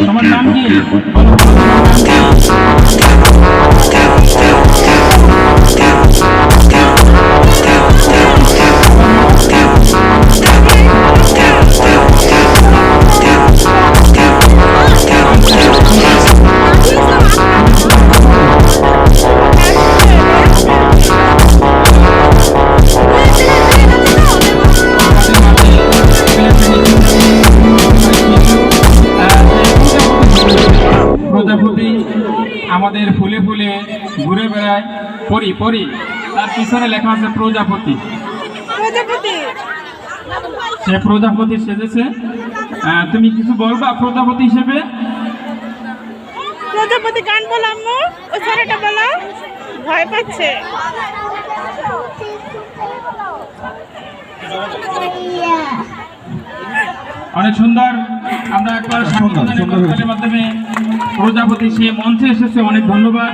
তোমার নাম কি? প্রজাপতি আমাদের ফুলে ফুলে ঘুরে বেড়ায়, পরি পরি, তার পিছনে লেখা আছে প্রজাপতি। সে প্রজাপতি সেজেছে। তুমি কিছু বলবা প্রজাপতি হিসেবে? প্রজাপতি গান বলো আম্মু, ওই ছেলেটা বলো, ভয় পাচ্ছে। অনেক সুন্দর। আমরা একবার সাক্ষাৎকারের মাধ্যমে প্রজাপতি সে মঞ্চে এসেছে, অনেক ধন্যবাদ।